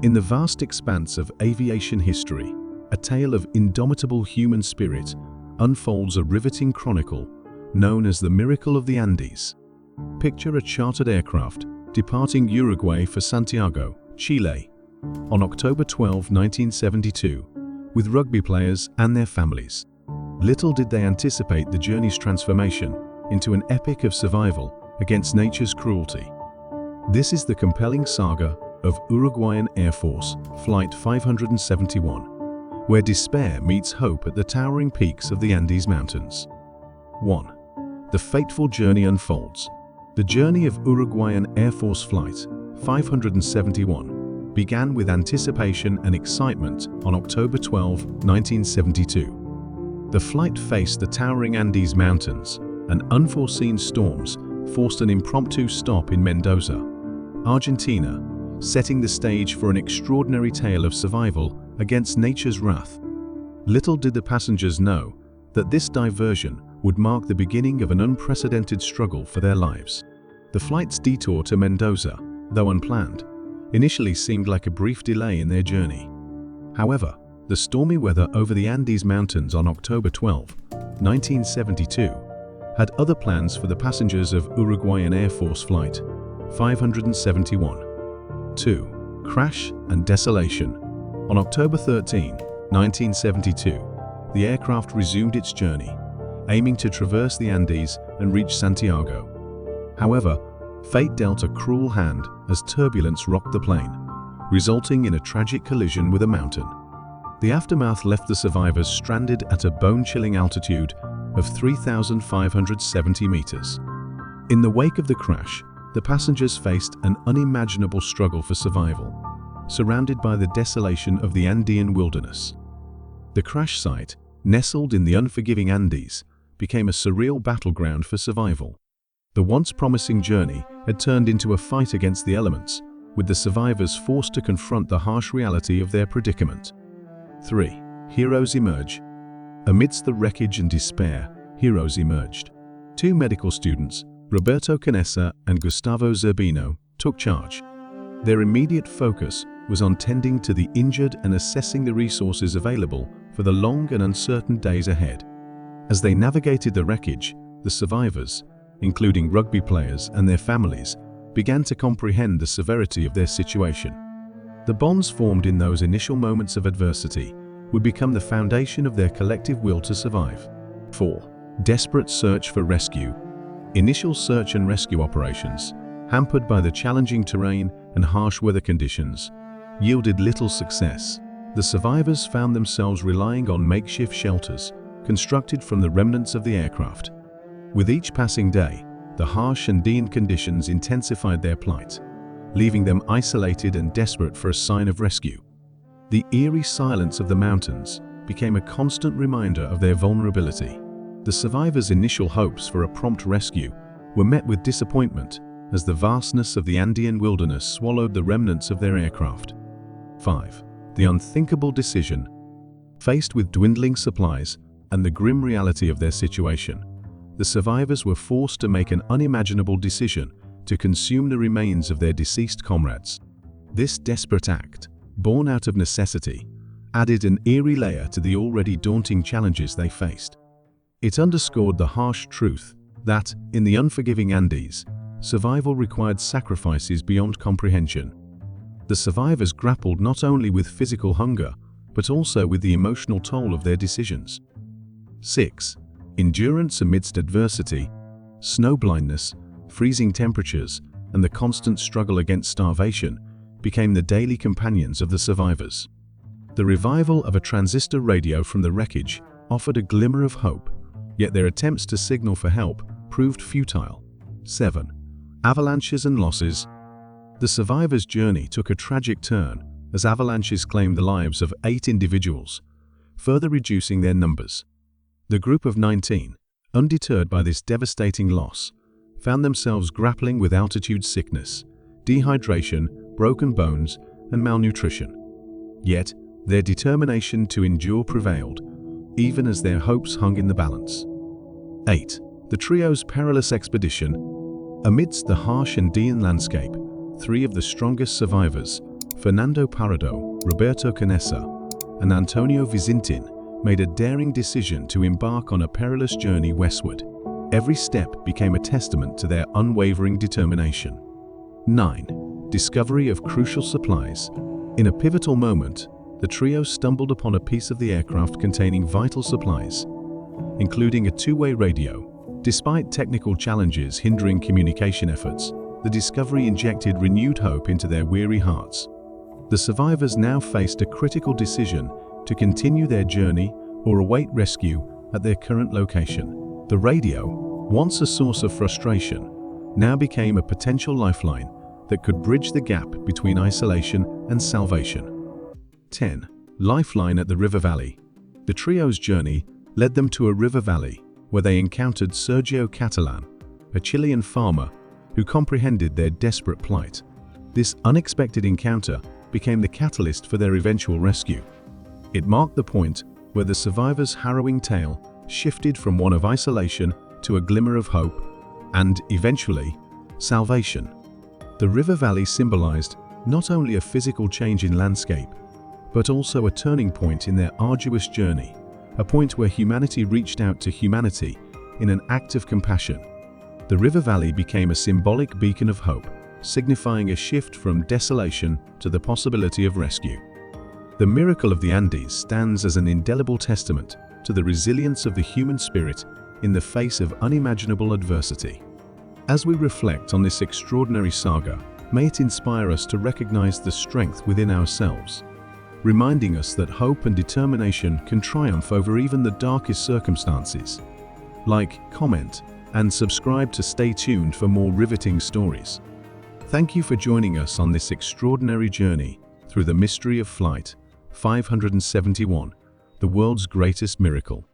In the vast expanse of aviation history, a tale of indomitable human spirit unfolds a riveting chronicle known as the Miracle of the Andes. Picture a chartered aircraft departing Uruguay for Santiago, Chile, on October 12, 1972, with rugby players and their families. Little did they anticipate the journey's transformation into an epic of survival against nature's cruelty. This is the compelling saga of Uruguayan Air Force Flight 571, where despair meets hope at the towering peaks of the Andes Mountains. 1. The fateful journey unfolds. The journey of Uruguayan Air Force Flight 571 began with anticipation and excitement on October 12, 1972. The flight faced the towering Andes Mountains, and unforeseen storms forced an impromptu stop in Mendoza, Argentina, setting the stage for an extraordinary tale of survival against nature's wrath. Little did the passengers know that this diversion would mark the beginning of an unprecedented struggle for their lives. The flight's detour to Mendoza, though unplanned, initially seemed like a brief delay in their journey. However, the stormy weather over the Andes Mountains on October 12, 1972, had other plans for the passengers of Uruguayan Air Force Flight 571. 2. Crash and desolation. On October 13, 1972, the aircraft resumed its journey, aiming to traverse the Andes and reach Santiago. However, fate dealt a cruel hand as turbulence rocked the plane, resulting in a tragic collision with a mountain. The aftermath left the survivors stranded at a bone-chilling altitude of 3,570 meters. In the wake of the crash, the passengers faced an unimaginable struggle for survival, surrounded by the desolation of the Andean wilderness. The crash site, nestled in the unforgiving Andes, became a surreal battleground for survival. The once promising journey had turned into a fight against the elements, with the survivors forced to confront the harsh reality of their predicament. 3. Heroes emerge. Amidst the wreckage and despair, heroes emerged. Two medical students, Roberto Canessa and Gustavo Zerbino, took charge. Their immediate focus was on tending to the injured and assessing the resources available for the long and uncertain days ahead. As they navigated the wreckage, the survivors, including rugby players and their families, began to comprehend the severity of their situation. The bonds formed in those initial moments of adversity would become the foundation of their collective will to survive. 4. Desperate search for rescue. Initial search and rescue operations, hampered by the challenging terrain and harsh weather conditions, yielded little success. The survivors found themselves relying on makeshift shelters constructed from the remnants of the aircraft. With each passing day, the harsh Andean conditions intensified their plight, leaving them isolated and desperate for a sign of rescue. The eerie silence of the mountains became a constant reminder of their vulnerability. The survivors' initial hopes for a prompt rescue were met with disappointment as the vastness of the Andean wilderness swallowed the remnants of their aircraft. 5. The unthinkable decision. Faced with dwindling supplies and the grim reality of their situation, the survivors were forced to make an unimaginable decision to consume the remains of their deceased comrades. This desperate act, born out of necessity, added an eerie layer to the already daunting challenges they faced. It underscored the harsh truth that, in the unforgiving Andes, survival required sacrifices beyond comprehension. The survivors grappled not only with physical hunger, but also with the emotional toll of their decisions. 6. Endurance amidst adversity. Snow blindness, freezing temperatures, and the constant struggle against starvation became the daily companions of the survivors. The revival of a transistor radio from the wreckage offered a glimmer of hope, yet their attempts to signal for help proved futile. 7. Avalanches and losses. The survivors' journey took a tragic turn as avalanches claimed the lives of 8 individuals, further reducing their numbers. The group of 19, undeterred by this devastating loss, found themselves grappling with altitude sickness, dehydration, broken bones, and malnutrition. Yet, their determination to endure prevailed, even as their hopes hung in the balance. 8. The trio's perilous expedition. Amidst the harsh Andean landscape, 3 of the strongest survivors Fernando Parado, Roberto Canessa, and Antonio Vizintin made a daring decision to embark on a perilous journey westward. Every step became a testament to their unwavering determination. 9. Discovery of crucial supplies. In a pivotal moment, the trio stumbled upon a piece of the aircraft containing vital supplies, including a two-way radio. Despite technical challenges hindering communication efforts, the discovery injected renewed hope into their weary hearts. The survivors now faced a critical decision to continue their journey or await rescue at their current location. The radio, once a source of frustration, now became a potential lifeline that could bridge the gap between isolation and salvation. 10. Lifeline at the river valley. The trio's journey led them to a river valley where they encountered Sergio Catalan, a Chilean farmer who comprehended their desperate plight. This unexpected encounter became the catalyst for their eventual rescue. It marked the point where the survivors' harrowing tale shifted from one of isolation to a glimmer of hope and, eventually, salvation. The river valley symbolized not only a physical change in landscape, but also a turning point in their arduous journey, a point where humanity reached out to humanity in an act of compassion. The river valley became a symbolic beacon of hope, signifying a shift from desolation to the possibility of rescue. The miracle of the Andes stands as an indelible testament to the resilience of the human spirit in the face of unimaginable adversity. As we reflect on this extraordinary saga, may it inspire us to recognize the strength within ourselves, reminding us that hope and determination can triumph over even the darkest circumstances. Like, comment, and subscribe to stay tuned for more riveting stories. Thank you for joining us on this extraordinary journey through the mystery of Flight 571, the world's greatest miracle.